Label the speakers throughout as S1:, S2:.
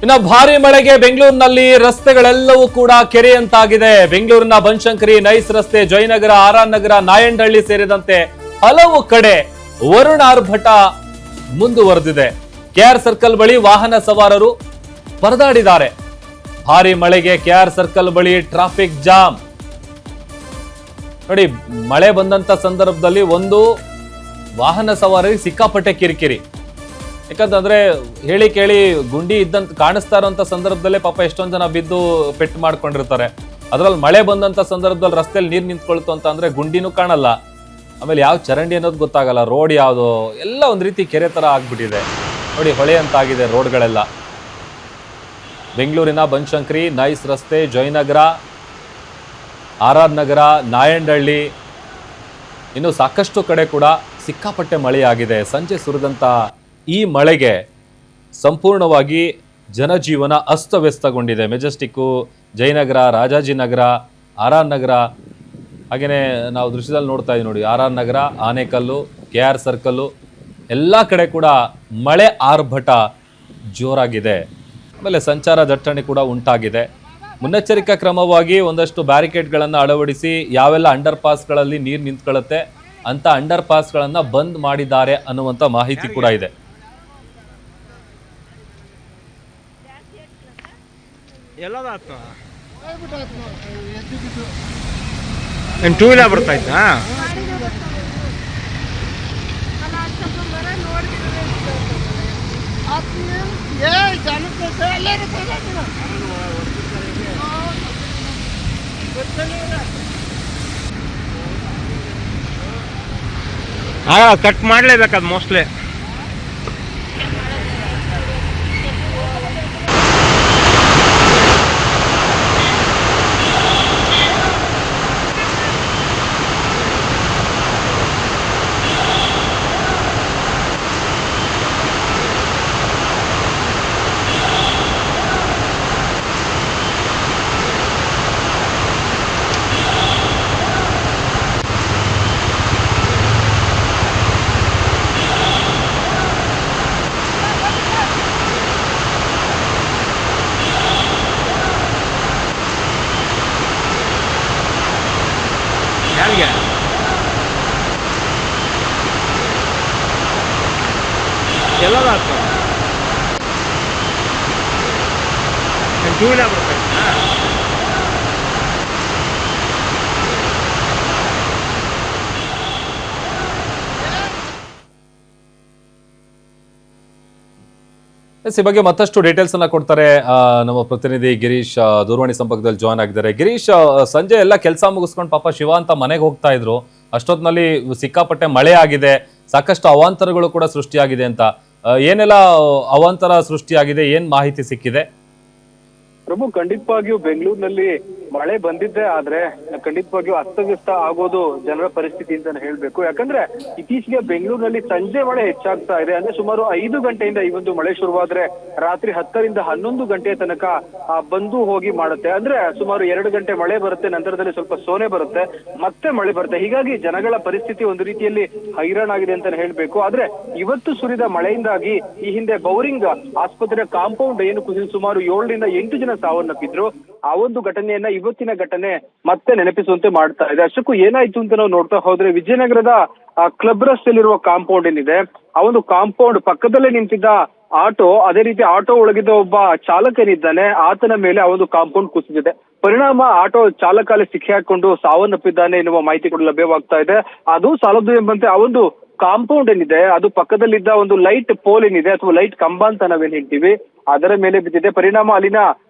S1: ಇನ್ನು ಭಾರಿ ಮಳೆಗೆ ಬೆಂಗಳೂರಿನಲ್ಲಿ ರಸ್ತೆಗಳೆಲ್ಲವೂ ಕೂಡ ಕೆರೆಯಂತಾಗಿದೆ. ಬೆಂಗಳೂರಿನ ಬನಶಂಕರಿ, ನೈಸ್ ರಸ್ತೆ, ಜಯನಗರ, ಆರ್ ನಗರ, ನಾಯಂಡಹಳ್ಳಿ ಸೇರಿದಂತೆ ಹಲವು ಕಡೆ ವರುಣ ಆರ್ಭಟ ಮುಂದುವರೆದಿದೆ. ಕೆಆರ್ ಸರ್ಕಲ್ ಬಳಿ ವಾಹನ ಸವಾರರು ಪರದಾಡಿದ್ದಾರೆ. ಭಾರಿ ಮಳೆಗೆ ಕೆಆರ್ ಸರ್ಕಲ್ ಬಳಿ ಟ್ರಾಫಿಕ್ ಜಾಮ್. ನೋಡಿ, ಮಳೆ ಬಂದಂತ ಸಂದರ್ಭದಲ್ಲಿ ಒಂದು ವಾಹನ ಸವಾರರಿಗೆ ಸಿಕ್ಕಾಪಟ್ಟೆ ಕಿರಿಕಿರಿ. ಯಾಕಂತಂದ್ರೆ ಹೇಳಿ ಕೇಳಿ ಗುಂಡಿ ಇದ್ದಂತ ಕಾಣಿಸ್ತಾ ಇರೋಂಥ ಸಂದರ್ಭದಲ್ಲೇ ಪಾಪ ಎಷ್ಟೊಂದು ಜನ ಬಿದ್ದು ಪೆಟ್ಟು ಮಾಡ್ಕೊಂಡಿರ್ತಾರೆ. ಅದ್ರಲ್ಲಿ ಮಳೆ ಬಂದಂತ ಸಂದರ್ಭದಲ್ಲಿ ರಸ್ತೆಯಲ್ಲಿ ನೀರು ನಿಂತ್ಕೊಳ್ತು ಅಂತ ಅಂದ್ರೆ ಗುಂಡಿನೂ ಕಾಣಲ್ಲ, ಆಮೇಲೆ ಯಾವ ಚರಂಡಿ ಅನ್ನೋದು ಗೊತ್ತಾಗಲ್ಲ, ರೋಡ್ ಯಾವುದು ಎಲ್ಲ ಒಂದ್ ರೀತಿ ಕೆರೆ ತರ ಆಗ್ಬಿಟ್ಟಿದೆ. ನೋಡಿ, ಹೊಳೆ ಅಂತ ಆಗಿದೆ ರೋಡ್ಗಳೆಲ್ಲ. ಬೆಂಗಳೂರಿನ ಬನಶಂಕರಿ, ನೈಸ್ ರಸ್ತೆ, ಜಯನಗರ, ಆರ್ ನಗರ, ನಾಯಂಡಹಳ್ಳಿ ಇನ್ನು ಸಾಕಷ್ಟು ಕಡೆ ಕೂಡ ಸಿಕ್ಕಾಪಟ್ಟೆ ಮಳೆಯಾಗಿದೆ. ಸಂಜೆ ಸುರಿದಂತ ಈ ಮಳೆಗೆ ಸಂಪೂರ್ಣವಾಗಿ ಜನಜೀವನ ಅಸ್ತವ್ಯಸ್ತಗೊಂಡಿದೆ. ಮೆಜೆಸ್ಟಿಕ್ಕು, ಜಯನಗರ, ರಾಜಾಜಿನಗರ, ಆರ್ ನಗರ, ಹಾಗೆಯೇ ನಾವು ದೃಶ್ಯದಲ್ಲಿ ನೋಡ್ತಾ ಇದ್ದೀವಿ ನೋಡಿ, ಆರ್ ನಗರ, ಆನೇಕಲ್ಲು, ಕೆಆರ್ ಸರ್ಕಲ್ಲು ಎಲ್ಲ ಕಡೆ ಕೂಡ ಮಳೆ ಆರ್ಭಟ ಜೋರಾಗಿದೆ. ಆಮೇಲೆ ಸಂಚಾರ ದಟ್ಟಣೆ ಕೂಡ ಉಂಟಾಗಿದೆ. ಮುನ್ನೆಚ್ಚರಿಕಾ ಕ್ರಮವಾಗಿ ಒಂದಷ್ಟು ಬ್ಯಾರಿಕೇಡ್ಗಳನ್ನು ಅಳವಡಿಸಿ ಯಾವೆಲ್ಲ ಅಂಡರ್ ಪಾಸ್ಗಳಲ್ಲಿ ನೀರು ನಿಂತ್ಕೊಳ್ಳುತ್ತೆ ಅಂತ ಅಂಡರ್ ಪಾಸ್ಗಳನ್ನು ಬಂದ್ ಮಾಡಿದ್ದಾರೆ ಅನ್ನುವಂಥ ಮಾಹಿತಿ ಕೂಡ ಇದೆ.
S2: ಟೂ ವೀಲರ್ ಬರ್ತಾ ಇತ್ತಾ? ಕಟ್ ಮಾಡಲೇಬೇಕದು ಮೋಸ್ಟ್ಲಿ. ಎಲ್ಲದ ಟೂ ವೀಲರ್ ಬರ್ತಾ ಇತ್ತಾ?
S1: ಈ ಬಗ್ಗೆ ಮತ್ತಷ್ಟು ಡೀಟೇಲ್ಸ್ ಅನ್ನ ಕೊಡ್ತಾರೆ ನಮ್ಮ ಪ್ರತಿನಿಧಿ ಗಿರೀಶ್ ದೂರವಾಣಿ ಸಂಪರ್ಕದಲ್ಲಿ ಜಾಯ್ನ್ ಆಗಿದ್ದಾರೆ. ಗಿರೀಶ್, ಸಂಜೆ ಎಲ್ಲ ಕೆಲಸ ಮುಗಿಸ್ಕೊಂಡು ಪಾಪ ಶಿವ ಅಂತ ಮನೆಗೆ ಹೋಗ್ತಾ ಇದ್ರು. ಅಷ್ಟೊತ್ತಿನಲ್ಲಿ ಸಿಕ್ಕಾಪಟ್ಟೆ ಮಳೆ ಆಗಿದೆ, ಸಾಕಷ್ಟು ಅವಾಂತರಗಳು ಕೂಡ ಸೃಷ್ಟಿಯಾಗಿದೆ ಅಂತ. ಏನೆಲ್ಲ ಅವಾಂತರ ಸೃಷ್ಟಿಯಾಗಿದೆ, ಏನ್ ಮಾಹಿತಿ ಸಿಕ್ಕಿದೆ?
S3: ಪ್ರಭು, ಖಂಡಿತವಾಗಿಯೂ ಬೆಂಗಳೂರಿನಲ್ಲಿ ಮಳೆ ಬಂದಿದ್ದೆ ಆದ್ರೆ ಖಂಡಿತವಾಗಿಯೂ ಅಸ್ತವ್ಯಸ್ತ ಆಗೋದು ಜನರ ಪರಿಸ್ಥಿತಿ ಅಂತಾನೆ ಹೇಳ್ಬೇಕು. ಯಾಕಂದ್ರೆ ಇತ್ತೀಚೆಗೆ ಬೆಂಗಳೂರಿನಲ್ಲಿ ಸಂಜೆ ಮಳೆ ಹೆಚ್ಚಾಗ್ತಾ ಇದೆ. ಅಂದ್ರೆ ಸುಮಾರು 5 ಗಂಟೆಯಿಂದ ಈ ಒಂದು ಮಳೆ ಶುರುವಾದ್ರೆ ರಾತ್ರಿ 10ರಿಂದ 11 ಗಂಟೆಯ ತನಕ ಬಂದು ಹೋಗಿ ಮಾಡುತ್ತೆ. ಅಂದ್ರೆ ಸುಮಾರು 2 ಗಂಟೆ ಮಳೆ ಬರುತ್ತೆ, ನಂತರದಲ್ಲಿ ಸ್ವಲ್ಪ ಸೋನೆ ಬರುತ್ತೆ, ಮತ್ತೆ ಮಳೆ ಬರುತ್ತೆ. ಹೀಗಾಗಿ ಜನಗಳ ಪರಿಸ್ಥಿತಿ ಒಂದು ರೀತಿಯಲ್ಲಿ ಹೈರಾಣಾಗಿದೆ ಅಂತಾನೆ ಹೇಳ್ಬೇಕು. ಆದ್ರೆ ಇವತ್ತು ಸುರಿದ ಮಳೆಯಿಂದಾಗಿ ಈ ಹಿಂದೆ ಬೌರಿಂಗ್ ಆಸ್ಪತ್ರೆಯ ಕಾಂಪೌಂಡ್ ಏನು ಕುಸಿದು ಸುಮಾರು 7ರಿಂದ 8 ಜನ ಸಾವನ್ನಪ್ಪಿದ್ರು. ಆ ಒಂದು ಘಟನೆಯನ್ನ ಇವತ್ತಿನ ಘಟನೆ ಮತ್ತೆ ನೆನಪಿಸುವಂತೆ ಮಾಡ್ತಾ ಇದೆ. ಅಷ್ಟಕ್ಕೂ ಏನಾಯ್ತು ಅಂತ ನಾವು ನೋಡ್ತಾ ಹೋದ್ರೆ, ವಿಜಯನಗರದ ಕ್ಲಬ್ ರಸ್ತೆಯಲ್ಲಿರುವ ಕಾಂಪೌಂಡ್ ಏನಿದೆ, ಆ ಒಂದು ಕಾಂಪೌಂಡ್ ಪಕ್ಕದಲ್ಲೇ ನಿಂತಿದ್ದ ಆಟೋ, ಅದೇ ರೀತಿ ಆಟೋ ಒಳಗಿದ್ದ ಒಬ್ಬ ಚಾಲಕನಿದ್ದಾನೆ, ಆತನ ಮೇಲೆ ಆ ಒಂದು ಕಾಂಪೌಂಡ್ ಕುಸಿದಿದೆ. ಪರಿಣಾಮ ಆಟೋ ಚಾಲಕ ಅಲ್ಲಿ ಸಿಕ್ಕಿ ಹಾಕೊಂಡು ಸಾವನ್ನಪ್ಪಿದ್ದಾನೆ ಎನ್ನುವ ಮಾಹಿತಿ ಕೂಡ ಲಭ್ಯವಾಗ್ತಾ ಇದೆ. ಅದು ಸಾಲದು ಎಂಬಂತೆ ಆ ಒಂದು ಕಾಂಪೌಂಡ್ ಏನಿದೆ, ಅದು ಪಕ್ಕದಲ್ಲಿದ್ದ ಒಂದು ಲೈಟ್ ಪೋಲ್ ಏನಿದೆ ಅಥವಾ ಲೈಟ್ ಕಂಬ ಅಂತ ನಾವೇನ್ ಹೇಳ್ತೀವಿ, ಅದರ ಮೇಲೆ ಬಿದ್ದಿದೆ. ಪರಿಣಾಮ ಅಲ್ಲಿನ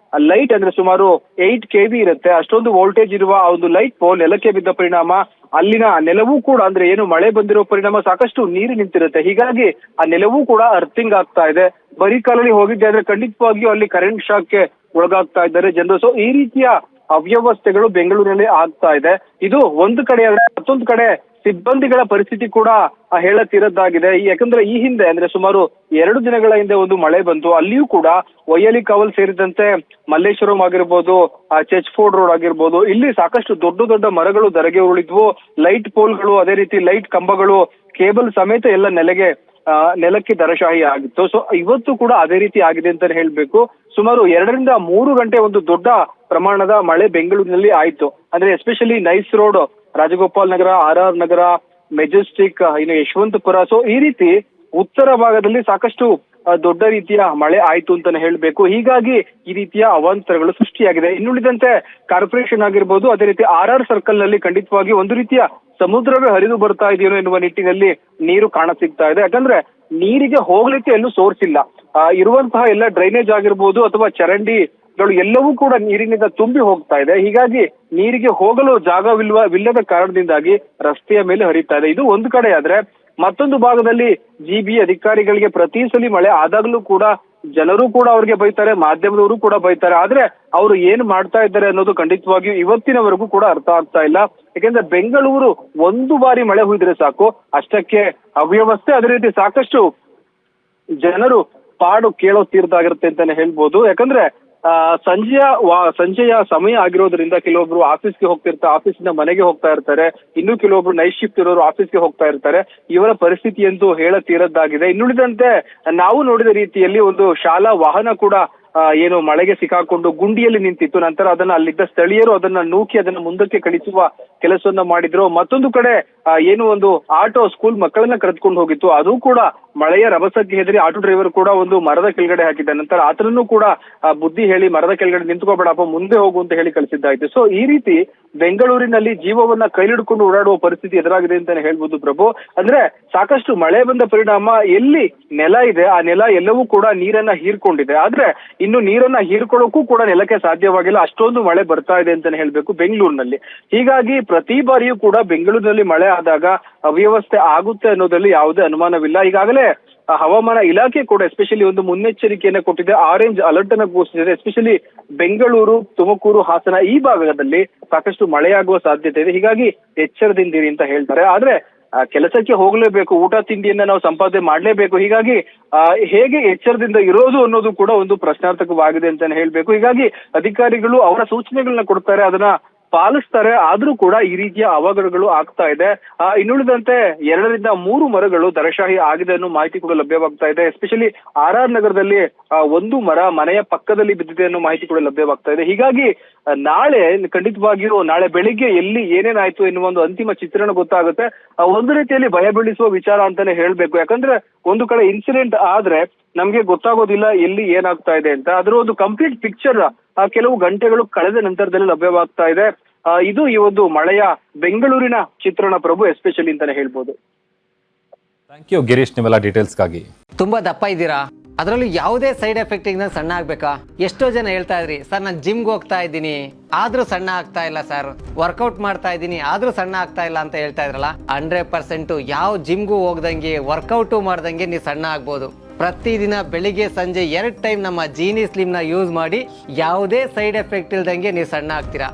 S3: ಲೈಟ್ ಅಂದ್ರೆ ಸುಮಾರು 8 kV ಇರುತ್ತೆ, ಅಷ್ಟೊಂದು ವೋಲ್ಟೇಜ್ ಇರುವ ಆ ಒಂದು ಲೈಟ್ ಪೋಲ್ ನೆಲಕ್ಕೆ ಬಿದ್ದ ಪರಿಣಾಮ ಅಲ್ಲಿನ ನೆಲವೂ ಕೂಡ, ಅಂದ್ರೆ ಏನು ಮಳೆ ಬಂದಿರೋ ಪರಿಣಾಮ ಸಾಕಷ್ಟು ನೀರು ನಿಂತಿರುತ್ತೆ. ಹೀಗಾಗಿ ಆ ನೆಲವೂ ಕೂಡ ಅರ್ಥಿಂಗ್ ಆಗ್ತಾ ಇದೆ. ಬರೀ ಕಾಲಲ್ಲಿ ಹೋಗಿದ್ದೆ ಆದ್ರೆ ಖಂಡಿತವಾಗಿಯೂ ಅಲ್ಲಿ ಕರೆಂಟ್ ಶಾಕ್ಗೆ ಒಳಗಾಗ್ತಾ ಇದ್ದಾರೆ ಜನರು. ಸೊ ಈ ರೀತಿಯ ಅವ್ಯವಸ್ಥೆಗಳು ಬೆಂಗಳೂರಿನಲ್ಲಿ ಆಗ್ತಾ ಇದೆ. ಇದು ಒಂದು ಕಡೆ ಆದ್ರೆ, ಮತ್ತೊಂದು ಕಡೆ ಸಿಬ್ಬಂದಿಗಳ ಪರಿಸ್ಥಿತಿ ಕೂಡ ಹೇಳತಿರದ್ದಾಗಿದೆ. ಯಾಕಂದ್ರೆ ಈ ಹಿಂದೆ ಅಂದ್ರೆ ಸುಮಾರು 2 ದಿನಗಳ ಹಿಂದೆ ಒಂದು ಮಳೆ ಬಂತು, ಅಲ್ಲಿಯೂ ಕೂಡ ವೈಯಲಿ ಕಾವಲ್ ಸೇರಿದಂತೆ ಮಲ್ಲೇಶ್ವರಂ ಆಗಿರ್ಬೋದು, ಚರ್ಚ್ ಫೋರ್ಡ್ ರೋಡ್ ಆಗಿರ್ಬೋದು, ಇಲ್ಲಿ ಸಾಕಷ್ಟು ದೊಡ್ಡ ದೊಡ್ಡ ಮರಗಳು ಧರೆಗೆ ಉರುಳಿದ್ವು, ಲೈಟ್ ಪೋಲ್ಗಳು, ಅದೇ ರೀತಿ ಲೈಟ್ ಕಂಬಗಳು, ಕೇಬಲ್ ಸಮೇತ ಎಲ್ಲ ನೆಲೆಗೆ ನೆಲಕ್ಕೆ ದರಶಾಹಿ ಆಗಿತ್ತು. ಸೊ ಇವತ್ತು ಕೂಡ ಅದೇ ರೀತಿ ಆಗಿದೆ ಅಂತಾನೆ ಹೇಳ್ಬೇಕು. ಸುಮಾರು 2 ರಿಂದ 3 ಗಂಟೆ ಒಂದು ದೊಡ್ಡ ಪ್ರಮಾಣದ ಮಳೆ ಬೆಂಗಳೂರಿನಲ್ಲಿ ಆಯ್ತು. ಅಂದ್ರೆ ಎಸ್ಪೆಷಲಿ ನೈಸ್ ರೋಡ್, ರಾಜಗೋಪಾಲ್ ನಗರ, RR ನಗರ, ಮೆಜೆಸ್ಟಿಕ್, ಇನ್ನು ಯಶವಂತಪುರ, ಸೊ ಈ ರೀತಿ ಉತ್ತರ ಭಾಗದಲ್ಲಿ ಸಾಕಷ್ಟು ದೊಡ್ಡ ರೀತಿಯ ಮಳೆ ಆಯ್ತು ಅಂತಾನೆ ಹೇಳ್ಬೇಕು. ಹೀಗಾಗಿ ಈ ರೀತಿಯ ಅವಾಂತರಗಳು ಸೃಷ್ಟಿಯಾಗಿದೆ. ಇನ್ನುಳಿದಂತೆ ಕಾರ್ಪೊರೇಷನ್ ಆಗಿರ್ಬೋದು, ಅದೇ ರೀತಿ RR ಸರ್ಕಲ್ ನಲ್ಲಿ ಖಂಡಿತವಾಗಿ ಒಂದು ರೀತಿಯ ಸಮುದ್ರವೇ ಹರಿದು ಬರ್ತಾ ಇದೆಯೋ ಎನ್ನುವ ನಿಟ್ಟಿನಲ್ಲಿ ನೀರು ಕಾಣ ಸಿಗ್ತಾ ಇದೆ. ಯಾಕಂದ್ರೆ ನೀರಿಗೆ ಹೋಗ್ಲಿಕ್ಕೆ ಎಲ್ಲೂ ಸೋರ್ಸ್ ಇಲ್ಲ. ಇರುವಂತಹ ಎಲ್ಲ ಡ್ರೈನೇಜ್ ಆಗಿರ್ಬೋದು ಅಥವಾ ಚರಂಡಿಗಳು ಎಲ್ಲವೂ ಕೂಡ ನೀರಿನಿಂದ ತುಂಬಿ ಹೋಗ್ತಾ ಇದೆ. ಹೀಗಾಗಿ ನೀರಿಗೆ ಹೋಗಲು ಜಾಗವಿಲ್ಲದ ಕಾರಣದಿಂದಾಗಿ ರಸ್ತೆಯ ಮೇಲೆ ಹರಿತಾ ಇದೆ. ಇದು ಒಂದು ಕಡೆ ಆದ್ರೆ, ಮತ್ತೊಂದು ಭಾಗದಲ್ಲಿ GB ಅಧಿಕಾರಿಗಳಿಗೆ ಪ್ರತಿ ಸಲ ಮಳೆ ಆದಾಗ್ಲೂ ಕೂಡ ಜನರು ಕೂಡ ಅವ್ರಿಗೆ ಬೈತಾರೆ, ಮಾಧ್ಯಮದವರು ಕೂಡ ಬೈತಾರೆ. ಆದ್ರೆ ಅವರು ಏನ್ ಮಾಡ್ತಾ ಇದ್ದಾರೆ ಅನ್ನೋದು ಖಂಡಿತವಾಗಿಯೂ ಇವತ್ತಿನವರೆಗೂ ಕೂಡ ಅರ್ಥ ಆಗ್ತಾ ಇಲ್ಲ. ಯಾಕೆಂದ್ರೆ ಬೆಂಗಳೂರು ಒಂದು ಬಾರಿ ಮಳೆ ಹುಯ್ದ್ರೆ ಸಾಕು, ಅಷ್ಟಕ್ಕೆ ಅವ್ಯವಸ್ಥೆ, ಅದೇ ರೀತಿ ಸಾಕಷ್ಟು ಜನರು ಪಾಡು ಕೇಳೋ ತೀರ್ದಾಗಿರುತ್ತೆ ಅಂತಾನೆ ಹೇಳ್ಬೋದು. ಯಾಕಂದ್ರೆ ಸಂಜೆಯ ಸಮಯ ಆಗಿರೋದ್ರಿಂದ ಕೆಲವೊಬ್ರು ಆಫೀಸ್ಗೆ ಹೋಗ್ತಿರ್ತಾರೆ, ಆಫೀಸಿಂದ ಮನೆಗೆ ಹೋಗ್ತಾ ಇರ್ತಾರೆ. ಇನ್ನು ಕೆಲವೊಬ್ರು ನೈಟ್ ಶಿಫ್ಟ್ ಇರೋರು ಆಫೀಸ್ಗೆ ಹೋಗ್ತಾ ಇರ್ತಾರೆ. ಇವರ ಪರಿಸ್ಥಿತಿ ಅಂತೂ ಹೇಳತೀರದ್ದಾಗಿದೆ. ಇನ್ನುಳಿದಂತೆ ನಾವು ನೋಡಿದ ರೀತಿಯಲ್ಲಿ ಒಂದು ಶಾಲಾ ವಾಹನ ಕೂಡ ಏನು ಮಳೆಗೆ ಸಿಕ್ಕಾಕೊಂಡು ಗುಂಡಿಯಲ್ಲಿ ನಿಂತಿತ್ತು. ನಂತರ ಅದನ್ನ ಅಲ್ಲಿದ್ದ ಸ್ಥಳೀಯರು ಅದನ್ನ ನೂಕಿ ಅದನ್ನ ಮುಂದಕ್ಕೆ ಕಳಿಸುವ ಕೆಲಸವನ್ನ ಮಾಡಿದ್ರು. ಮತ್ತೊಂದು ಕಡೆ ಏನು ಒಂದು ಆಟೋ ಸ್ಕೂಲ್ ಮಕ್ಕಳನ್ನ ಕರೆದುಕೊಂಡು ಹೋಗಿತ್ತು, ಅದು ಕೂಡ ಮಳೆಯ ರಭಸಕ್ಕೆ ಹೆದರಿ ಆಟೋ ಡ್ರೈವರ್ ಕೂಡ ಒಂದು ಮರದ ಕೆಳಗಡೆ ಹಾಕಿದ್ದ. ನಂತರ ಆತನನ್ನು ಕೂಡ ಬುದ್ಧಿ ಹೇಳಿ ಮರದ ಕೆಳಗಡೆ ನಿಂತ್ಕೋಬೇಡಪ್ಪ, ಮುಂದೆ ಹೋಗು ಅಂತ ಹೇಳಿ ಕಳಿಸಿದ್ದಾಯ್ತು. ಸೊ ಈ ರೀತಿ ಬೆಂಗಳೂರಿನಲ್ಲಿ ಜೀವವನ್ನ ಕೈಲಿಡ್ಕೊಂಡು ಓಡಾಡುವ ಪರಿಸ್ಥಿತಿ ಎದುರಾಗಿದೆ ಅಂತಾನೆ ಹೇಳ್ಬೋದು ಪ್ರಭು. ಅಂದ್ರೆ ಸಾಕಷ್ಟು ಮಳೆ ಬಂದ ಪರಿಣಾಮ ಎಲ್ಲಿ ನೆಲ ಇದೆ ಆ ನೆಲ ಎಲ್ಲವೂ ಕೂಡ ನೀರನ್ನ ಹೀರ್ಕೊಂಡಿದೆ. ಆದ್ರೆ ಇನ್ನು ನೀರನ್ನ ಹೀರ್ಕೊಳ್ಳೋಕ್ಕೂ ಕೂಡ ನೆಲಕ್ಕೆ ಸಾಧ್ಯವಾಗಿಲ್ಲ, ಅಷ್ಟೊಂದು ಮಳೆ ಬರ್ತಾ ಇದೆ ಅಂತಾನೆ ಹೇಳ್ಬೇಕು ಬೆಂಗಳೂರಿನಲ್ಲಿ. ಹೀಗಾಗಿ ಪ್ರತಿ ಬಾರಿಯೂ ಕೂಡ ಬೆಂಗಳೂರಿನಲ್ಲಿ ಮಳೆ ಆದಾಗ ಅವ್ಯವಸ್ಥೆ ಆಗುತ್ತೆ ಅನ್ನೋದ್ರಲ್ಲಿ ಯಾವುದೇ ಅನುಮಾನವಿಲ್ಲ. ಈಗಾಗಲೇ ಹವಾಮಾನ ಇಲಾಖೆ ಕೂಡ ಎಸ್ಪೆಷಲಿ ಒಂದು ಮುನ್ನೆಚ್ಚರಿಕೆಯನ್ನ ಕೊಟ್ಟಿದೆ, ಆರೆಂಜ್ ಅಲರ್ಟ್ ಅನ್ನ ಘೋಷಿಸಿದೆ. ಎಸ್ಪೆಷಲಿ ಬೆಂಗಳೂರು, ತುಮಕೂರು, ಹಾಸನ ಈ ಭಾಗದಲ್ಲಿ ಸಾಕಷ್ಟು ಮಳೆಯಾಗುವ ಸಾಧ್ಯತೆ ಇದೆ. ಹೀಗಾಗಿ ಎಚ್ಚರದಿಂದಿರಿ ಅಂತ ಹೇಳ್ತಾರೆ. ಆದ್ರೆ ಕೆಲಸಕ್ಕೆ ಹೋಗ್ಲೇಬೇಕು, ಊಟ ತಿಂಡಿಯನ್ನ ನಾವು ಸಂಪಾದನೆ ಮಾಡ್ಲೇಬೇಕು. ಹೀಗಾಗಿ ಹೇಗೆ ಎಚ್ಚರದಿಂದ ಇರೋದು ಅನ್ನೋದು ಕೂಡ ಒಂದು ಪ್ರಶ್ನಾರ್ಥಕವಾಗಿದೆ ಅಂತಾನೆ ಹೇಳ್ಬೇಕು. ಹೀಗಾಗಿ ಅಧಿಕಾರಿಗಳು ಅವರ ಸೂಚನೆಗಳನ್ನ ಕೊಡ್ತಾರೆ, ಅದನ್ನ ಪಾಲಿಸ್ತಾರೆ. ಆದ್ರೂ ಕೂಡ ಈ ರೀತಿಯ ಅವಘಡಗಳು ಆಗ್ತಾ ಇದೆ. ಇನ್ನುಳಿದಂತೆ 2 ರಿಂದ 3 ಮರಗಳು ದರಶಾಹಿ ಆಗಿದೆ ಅನ್ನೋ ಮಾಹಿತಿ ಕೂಡ ಲಭ್ಯವಾಗ್ತಾ ಇದೆ. ಎಸ್ಪೆಷಲಿ RR ನಗರದಲ್ಲಿ ಒಂದು ಮರ ಮನೆಯ ಪಕ್ಕದಲ್ಲಿ ಬಿದ್ದಿದೆ ಅನ್ನೋ ಮಾಹಿತಿ ಕೂಡ ಲಭ್ಯವಾಗ್ತಾ ಇದೆ. ಹೀಗಾಗಿ ನಾಳೆ ಖಂಡಿತವಾಗಿಯೂ ನಾಳೆ ಬೆಳಿಗ್ಗೆ ಎಲ್ಲಿ ಏನೇನಾಯ್ತು ಎನ್ನುವ ಒಂದು ಅಂತಿಮ ಚಿತ್ರಣ ಗೊತ್ತಾಗುತ್ತೆ. ಒಂದು ರೀತಿಯಲ್ಲಿ ಭಯ ಬೀಳಿಸುವ ವಿಚಾರ ಅಂತಾನೆ ಹೇಳ್ಬೇಕು. ಯಾಕಂದ್ರೆ ಒಂದು ಕಡೆ ಇನ್ಸಿಡೆಂಟ್ ಆದ್ರೆ ನಮ್ಗೆ ಗೊತ್ತಾಗೋದಿಲ್ಲ ಎಲ್ಲಿ ಏನಾಗ್ತಾ ಇದೆ ಅಂತ. ಅದರ ಒಂದು ಕಂಪ್ಲೀಟ್ ಪಿಕ್ಚರ್ ಕೆಲವು ಗಂಟೆಗಳು ಕಳೆದ ನಂತರದಲ್ಲಿ ಲಭ್ಯವಾಗ್ತಾ ಇದೆ. ಇದು ಈ ಒಂದು ಮಳೆಯ ಬೆಂಗಳೂರಿನ ಚಿತ್ರಣ ಪ್ರಭು, ಎಸ್ಪೆಷಲಿ ಅಂತಾನೆ ಹೇಳ್ಬೋದು.
S1: ಥ್ಯಾಂಕ್ ಯು ಗಿರೀಶ್ ನಿಮ್ಮೆಲ್ಲ ಡೀಟೇಲ್ಸ್ಗಾಗಿ.
S4: ತುಂಬಾ ದಪ್ಪ ಇದ್ದೀರಾ, ಅದರಲ್ಲೂ ಯಾವುದೇ ಸೈಡ್ ಎಫೆಕ್ಟ್ ಇಂದ ಸಣ್ಣ ಆಗ್ಬೇಕಾ? ಎಷ್ಟೋ ಜನ ಹೇಳ್ತಾ ಇದ್ರಿ, ಸರ್ ನಾನು ಜಿಮ್ಗೆ ಹೋಗ್ತಾ ಇದ್ದೀನಿ ಆದ್ರೂ ಸಣ್ಣ ಆಗ್ತಾ ಇಲ್ಲ ಸರ್, ವರ್ಕೌಟ್ ಮಾಡ್ತಾ ಇದ್ದೀನಿ ಆದ್ರೂ ಸಣ್ಣ ಆಗ್ತಾ ಇಲ್ಲ ಅಂತ ಹೇಳ್ತಾ ಇದ್ರಲ್ಲ. 100% ಯಾವ ಜಿಮ್ಗೂ ಹೋಗ್ದಂಗೆ ವರ್ಕೌಟು ಮಾಡ್ದಂಗೆ ನೀವು ಸಣ್ಣ ಆಗ್ಬೋದು. ಪ್ರತಿದಿನ ಬೆಳಿಗ್ಗೆ ಸಂಜೆ 2 ಟೈಮ್ ನಮ್ಮ ಜೀನಿ ಸ್ಲಿಮ್ನ ಯೂಸ್ ಮಾಡಿ ಯಾವುದೇ ಸೈಡ್ ಎಫೆಕ್ಟ್ ಇಲ್ದಂಗೆ ನೀವು ಸಣ್ಣ ಆಗ್ತೀರಾ.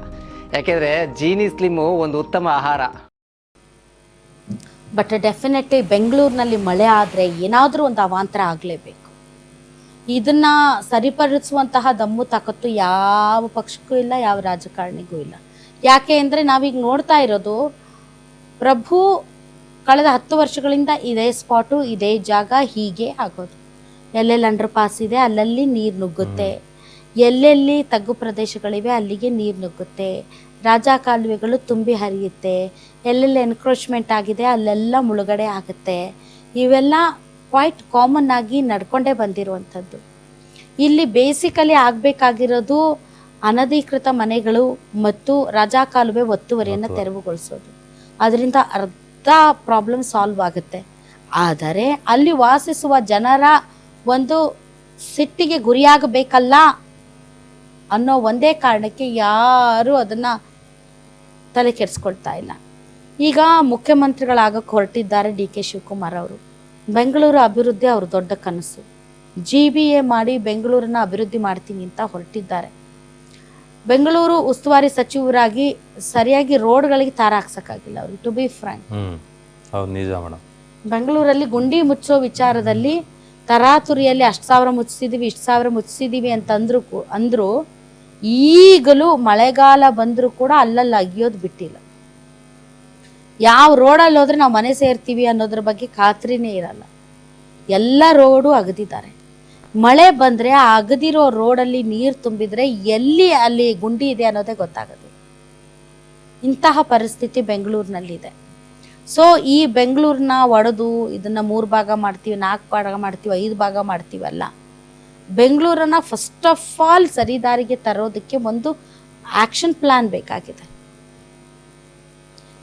S4: ಯಾಕೆಂದ್ರೆ ಜೀನಿ ಸ್ಲಿಮ್ಮು ಒಂದು ಉತ್ತಮ ಆಹಾರ.
S5: ಬಟ್ ಡೆಫಿನೆಟ್ಲಿ ಬೆಂಗಳೂರಿನಲ್ಲಿ ಮಳೆ ಆದರೆ ಏನಾದರೂ ಒಂದು ಅವಾಂತರ ಆಗಲೇಬೇಕು. ಇದನ್ನ ಸರಿಪಡಿಸುವಂತಹ ದಮ್ಮು ತಾಕತ್ತು ಯಾವ ಪಕ್ಷಕ್ಕೂ ಇಲ್ಲ, ಯಾವ ರಾಜಕಾರಣಿಗೂ ಇಲ್ಲ. ಯಾಕೆ ಅಂದರೆ ನಾವೀಗ ನೋಡ್ತಾ ಇರೋದು, ಪ್ರಭು ಕಳೆದ 10 ವರ್ಷಗಳಿಂದ ಇದೇ ಸ್ಪಾಟು, ಇದೇ ಜಾಗ ಹೀಗೆ ಆಗೋದು. ಎಲ್ಲೆಲ್ಲಿ ಅಂಡರ್ ಪಾಸ್ ಇದೆ ಅಲ್ಲಲ್ಲಿ ನೀರು ನುಗ್ಗುತ್ತೆ, ಎಲ್ಲೆಲ್ಲಿ ತಗ್ಗು ಪ್ರದೇಶಗಳಿವೆ ಅಲ್ಲಿಗೆ ನೀರು ನುಗ್ಗುತ್ತೆ, ರಾಜ ಕಾಲುವೆಗಳು ತುಂಬಿ ಹರಿಯುತ್ತೆ, ಎಲ್ಲೆಲ್ಲಿ ಎನ್ಕ್ರೋಚ್ಮೆಂಟ್ ಆಗಿದೆ ಅಲ್ಲೆಲ್ಲ ಮುಳುಗಡೆ ಆಗುತ್ತೆ. ಇವೆಲ್ಲ ಕ್ವೈಟ್ ಕಾಮನ್ ಆಗಿ ನಡ್ಕೊಂಡೇ ಬಂದಿರುವಂಥದ್ದು. ಇಲ್ಲಿ ಬೇಸಿಕಲಿ ಆಗಬೇಕಾಗಿರೋದು ಅನಧಿಕೃತ ಮನೆಗಳು ಮತ್ತು ರಾಜಾ ಕಾಲುವೆ ಒತ್ತುವರಿಯನ್ನು ತೆರವುಗೊಳಿಸೋದು. ಅದರಿಂದ ಅರ್ಧ ಪ್ರಾಬ್ಲಮ್ ಸಾಲ್ವ್ ಆಗುತ್ತೆ. ಆದರೆ ಅಲ್ಲಿ ವಾಸಿಸುವ ಜನರ ಒಂದು ಸಿಟ್ಟಿಗೆ ಗುರಿಯಾಗಬೇಕಲ್ಲ ಅನ್ನೋ ಒಂದೇ ಕಾರಣಕ್ಕೆ ಯಾರೂ ಅದನ್ನು ತಲೆ ಕೆಡಿಸ್ಕೊಳ್ತಾ ಇಲ್ಲ. ಈಗ ಮುಖ್ಯಮಂತ್ರಿಗಳಾಗಕ್ಕೆ ಹೊರಟಿದ್ದಾರೆ DK ಶಿವಕುಮಾರ್ ಅವರು. ಬೆಂಗಳೂರು ಅಭಿವೃದ್ಧಿ ಅವ್ರ ದೊಡ್ಡ ಕನಸು. GBA ಮಾಡಿ ಬೆಂಗಳೂರನ್ನ ಅಭಿವೃದ್ಧಿ ಮಾಡ್ತೀನಿ ಅಂತ ಹೊರಟಿದ್ದಾರೆ. ಬೆಂಗಳೂರು ಉಸ್ತುವಾರಿ ಸಚಿವರಾಗಿ ಸರಿಯಾಗಿ ರೋಡ್ಗಳಿಗೆ ತಾರ ಹಾಕ್ಸಕ್ಕಾಗಿಲ್ಲ ಅವ್ರಿಗೆ, ಟು ಬಿ ಫ್ರ್ಯಾಂಕ್. ಬೆಂಗಳೂರಲ್ಲಿ ಗುಂಡಿ ಮುಚ್ಚೋ ವಿಚಾರದಲ್ಲಿ ತರಾತುರಿಯಲ್ಲಿ 1000 ಮುಚ್ಚಿಸಿದೀವಿ, 1000 ಮುಚ್ಚಿಸಿದೀವಿ ಅಂತ ಅಂದ್ರು ಈಗಲೂ ಮಳೆಗಾಲ ಬಂದರೂ ಕೂಡ ಅಲ್ಲಲ್ಲಿ ಅಗಿಯೋದು ಬಿಟ್ಟಿಲ್ಲ. ಯಾವ ರೋಡಲ್ಲಿ ಹೋದ್ರೆ ನಾವು ಮನೆ ಸೇರ್ತೀವಿ ಅನ್ನೋದ್ರ ಬಗ್ಗೆ ಖಾತ್ರಿನೇ ಇರಲ್ಲ. ಎಲ್ಲ ರೋಡು ಅಗದಿದ್ದಾರೆ. ಮಳೆ ಬಂದರೆ ಆ ಅಗದಿರೋ ರೋಡಲ್ಲಿ ನೀರು ತುಂಬಿದರೆ ಎಲ್ಲಿ ಅಲ್ಲಿ ಗುಂಡಿ ಇದೆ ಅನ್ನೋದೇ ಗೊತ್ತಾಗೋದು. ಇಂತಹ ಪರಿಸ್ಥಿತಿ ಬೆಂಗಳೂರಿನಲ್ಲಿದೆ. ಸೊ ಈ ಬೆಂಗಳೂರನ್ನ ಒಡೆದು ಇದನ್ನು 3 ಭಾಗ ಮಾಡ್ತೀವಿ, 4 ಭಾಗ ಮಾಡ್ತೀವಿ, 5 ಭಾಗ ಮಾಡ್ತೀವಲ್ಲ. ಬೆಂಗಳೂರನ್ನು ಫಸ್ಟ್ ಆಫ್ ಆಲ್ ಸರಿದಾರಿಗೆ ತರೋದಕ್ಕೆ ಒಂದು ಆ್ಯಕ್ಷನ್ ಪ್ಲ್ಯಾನ್ ಬೇಕಾಗಿದೆ.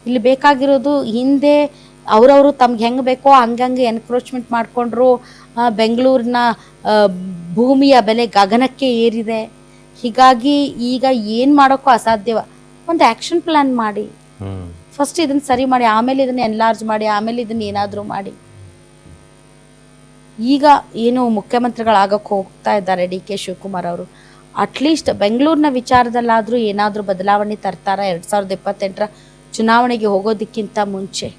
S5: ಇಲ್ಲಿ ಬೇಕಾಗಿರೋದು ಹಿಂದೆ ಅವರವರು ತಮ್ಗೆ ಹೆಂಗೆ ಬೇಕೋ ಹಂಗಂಗೆ ಎನ್ಕ್ರೋಚ್ಮೆಂಟ್ ಮಾಡಿಕೊಂಡ್ರು. ಬೆಂಗಳೂರಿನ ಭೂಮಿಯ ಬೆಲೆ ಗಗನಕ್ಕೆ ಏರಿದೆ. ಹೀಗಾಗಿ ಈಗ ಏನು ಮಾಡೋಕ್ಕೂ ಅಸಾಧ್ಯವ. ಒಂದು ಆ್ಯಕ್ಷನ್ ಪ್ಲ್ಯಾನ್ ಮಾಡಿ, ಫಸ್ಟ್ ಇದನ್ನು ಸರಿ ಮಾಡಿ, ಆಮೇಲೆ ಇದನ್ನು ಎನ್ಲಾರ್ಜ್ ಮಾಡಿ, ಆಮೇಲೆ ಇದನ್ನು ಏನಾದರೂ ಮಾಡಿ. ಈಗ ಏನು ಮುಖ್ಯಮಂತ್ರಿಗಳಾಗಕ್ಕೆ ಹೋಗ್ತಾ ಇದ್ದಾರೆ ಡಿ.ಕೆ. ಶಿವಕುಮಾರ್ ಅವರು, ಅಟ್ಲೀಸ್ಟ್ ಬೆಂಗಳೂರಿನ ವಿಚಾರದಲ್ಲಾದರೂ ಏನಾದರೂ ಬದಲಾವಣೆ ತರ್ತಾರ. 2028ರ ಚುನಾವಣೆಗೆ ಹೋಗೋದಕ್ಕಿಂತ ಮುಂಚೆ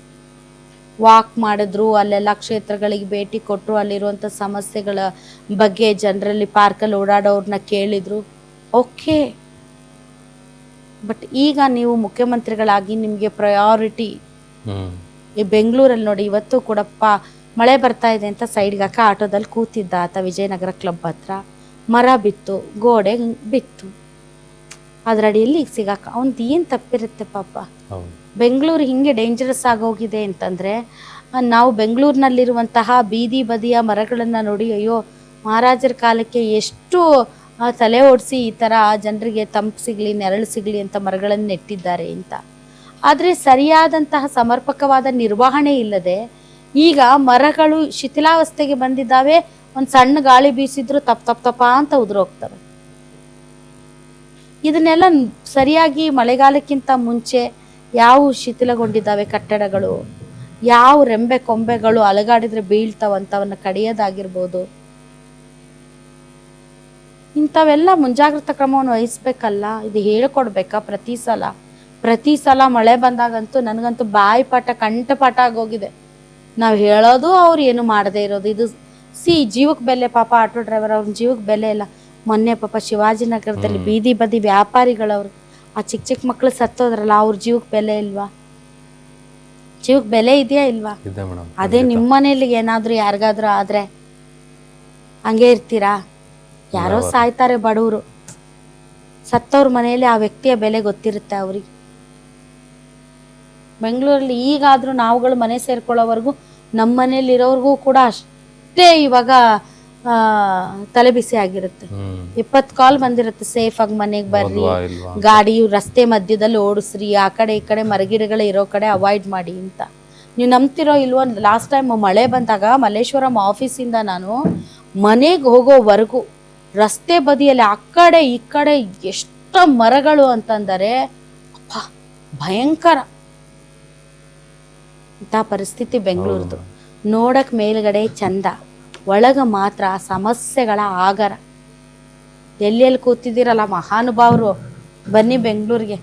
S5: ವಾಕ್ ಮಾಡಿದ್ರು, ಅಲ್ಲೆಲ್ಲ ಕ್ಷೇತ್ರಗಳಿಗೆ ಭೇಟಿ ಕೊಟ್ಟರು, ಅಲ್ಲಿರುವಂಥ ಸಮಸ್ಯೆಗಳ ಬಗ್ಗೆ ಜನರಲ್ಲಿ ಪಾರ್ಕಲ್ಲಿ ಓಡಾಡೋರನ್ನ ಕೇಳಿದರು. ಓಕೆ, ಬಟ್ ಈಗ ನೀವು ಮುಖ್ಯಮಂತ್ರಿಗಳಾಗಿ ನಿಮಗೆ ಪ್ರಯಾರಿಟಿ ಈ ಬೆಂಗಳೂರಲ್ಲಿ ನೋಡಿ. ಇವತ್ತು ಕೂಡ ಮಳೆ ಬರ್ತಾ ಇದೆ ಅಂತ ಸೈಡ್ಗೆ ಹಾಕ ಆಟೋದಲ್ಲಿ ಕೂತಿದ್ದ ಆತ ವಿಜಯನಗರ ಕ್ಲಬ್ ಹತ್ರ. ಮರ ಬಿತ್ತು, ಗೋಡೆ ಬಿತ್ತು, ಅದರಡಿಯಲ್ಲಿ ಈಗ ಸಿಗಾಕ ಅವ್ನದ್ದು ಏನು ತಪ್ಪಿರುತ್ತೆ ಪಾಪ. ಬೆಂಗಳೂರು ಹಿಂಗೆ ಡೇಂಜರಸ್ ಆಗೋಗಿದೆ ಅಂತಂದರೆ, ನಾವು ಬೆಂಗಳೂರಿನಲ್ಲಿರುವಂತಹ ಬೀದಿ ಬದಿಯ ಮರಗಳನ್ನು ನೋಡಿ ಅಯ್ಯೋ ಮಹಾರಾಜರ ಕಾಲಕ್ಕೆ ಎಷ್ಟು ತಲೆ ಓಡಿಸಿ ಈ ಥರ ಜನರಿಗೆ ತಂಪು ಸಿಗಲಿ, ನೆರಳು ಸಿಗಲಿ ಅಂತ ಮರಗಳನ್ನು ನೆಟ್ಟಿದ್ದಾರೆ ಅಂತ. ಆದರೆ ಸರಿಯಾದಂತಹ ಸಮರ್ಪಕವಾದ ನಿರ್ವಹಣೆ ಇಲ್ಲದೆ ಈಗ ಮರಗಳು ಶಿಥಿಲಾವಸ್ಥೆಗೆ ಬಂದಿದ್ದಾವೆ. ಒಂದು ಸಣ್ಣ ಗಾಳಿ ಬೀಸಿದ್ರು ತಪ್ಪ ಅಂತ ಉದುರೋಗ್ತವೆ. ಇದನ್ನೆಲ್ಲ ಸರಿಯಾಗಿ ಮಳೆಗಾಲಕ್ಕಿಂತ ಮುಂಚೆ ಯಾವ ಶಿಥಿಲಗೊಂಡಿದ್ದಾವೆ ಕಟ್ಟಡಗಳು, ಯಾವ ರೆಂಬೆ ಕೊಂಬೆಗಳು ಅಲಗಾಡಿದ್ರೆ ಬೀಳ್ತಾವಂಥವನ್ನ ಕಡಿಯೋದಾಗಿರ್ಬೋದು, ಇಂಥವೆಲ್ಲ ಮುಂಜಾಗ್ರತಾ ಕ್ರಮವನ್ನು ವಹಿಸ್ಬೇಕಲ್ಲ. ಇದು ಹೇಳ್ಕೊಡ್ಬೇಕಾ ಪ್ರತಿ ಸಲ ಮಳೆ ಬಂದಾಗಂತೂ ನನಗಂತೂ ಬಾಯಿಪಾಠ ಕಂಠಪಾಠ ಆಗೋಗಿದೆ. ನಾವು ಹೇಳೋದು ಅವ್ರು ಏನು ಮಾಡದೇ ಇರೋದು. ಇದು ಜೀವಕ್ಕೆ ಬೆಲೆ ಪಾಪ. ಆಟೋ ಡ್ರೈವರ್ ಅವ್ರ ಜೀವಕ್ಕೆ ಬೆಲೆ ಇಲ್ಲ. ಮೊನ್ನೆ ಪಾಪ ಶಿವಾಜಿನಗರದಲ್ಲಿ ಬೀದಿ ಬದಿ ವ್ಯಾಪಾರಿಗಳವ್ರು ಆ ಚಿಕ್ಕ ಮಕ್ಕಳು ಸತ್ತೋದ್ರಲ್ಲ, ಅವ್ರ ಜೀವಕ್ಕೆ ಬೆಲೆ ಇಲ್ವಾ? ಜೀವಕ್ಕೆ ಬೆಲೆ ಇದೆಯಾ ಇಲ್ವಾ? ಅದೇ ನಿಮ್ಮ ಮನೇಲಿ ಏನಾದರೂ ಯಾರಿಗಾದ್ರೂ ಆದರೆ ಹಂಗೆ ಇರ್ತೀರಾ? ಯಾರೋ ಸಾಯ್ತಾರೆ ಬಡವರು, ಸತ್ತವ್ರ ಮನೆಯಲ್ಲಿ ಆ ವ್ಯಕ್ತಿಯ ಬೆಲೆ ಗೊತ್ತಿರುತ್ತೆ ಅವ್ರಿಗೆ. ಬೆಂಗಳೂರಲ್ಲಿ ಈಗಾದರೂ ನಾವುಗಳು ಮನೆ ಸೇರ್ಕೊಳ್ಳೋವರೆಗೂ ನಮ್ಮ ಮನೇಲಿರೋರ್ಗೂ ಕೂಡ ಅಷ್ಟೇ ಇವಾಗ ತಲೆ ಬಿಸಿ ಆಗಿರುತ್ತೆ. 20 ಕಾಲ್ ಬಂದಿರುತ್ತೆ, ಸೇಫ್ ಆಗಿ ಮನೆಗೆ ಬರ್ರಿ, ಗಾಡಿ ರಸ್ತೆ ಮಧ್ಯದಲ್ಲಿ ಓಡಿಸ್ರಿ, ಆ ಕಡೆ ಈ ಕಡೆ ಮರಗಿಡಗಳು ಇರೋ ಕಡೆ ಅವಾಯ್ಡ್ ಮಾಡಿ ಅಂತ. ನೀವು ನಂಬ್ತಿರೋ ಇಲ್ವೋ, ಲಾಸ್ಟ್ ಟೈಮ್ ಮಳೆ ಬಂದಾಗ ಮಲ್ಲೇಶ್ವರಂ ಆಫೀಸಿಂದ ನಾನು ಮನೆಗೆ ಹೋಗೋವರೆಗೂ ರಸ್ತೆ ಬದಿಯಲ್ಲಿ ಆ ಕಡೆ ಈ ಕಡೆ ಎಷ್ಟು ಮರಗಳು ಅಂತಂದರೆ ಅಪ್ಪ ಭಯಂಕರ. ಇಂಥ ಪರಿಸ್ಥಿತಿ ಬೆಂಗಳೂರದು. ನೋಡಕ್ ಮೇಲ್ಗಡೆ ಚಂದ, ಒಳಗ ಮಾತ್ರ ಸಮಸ್ಯೆಗಳ ಆಗರ. ಎಲ್ಲೆಲ್ಲಿ ಕೂತಿದ್ದೀರಲ್ಲ ಮಹಾನುಭಾವರು, ಬನ್ನಿ ಬೆಂಗಳೂರಿಗೆ.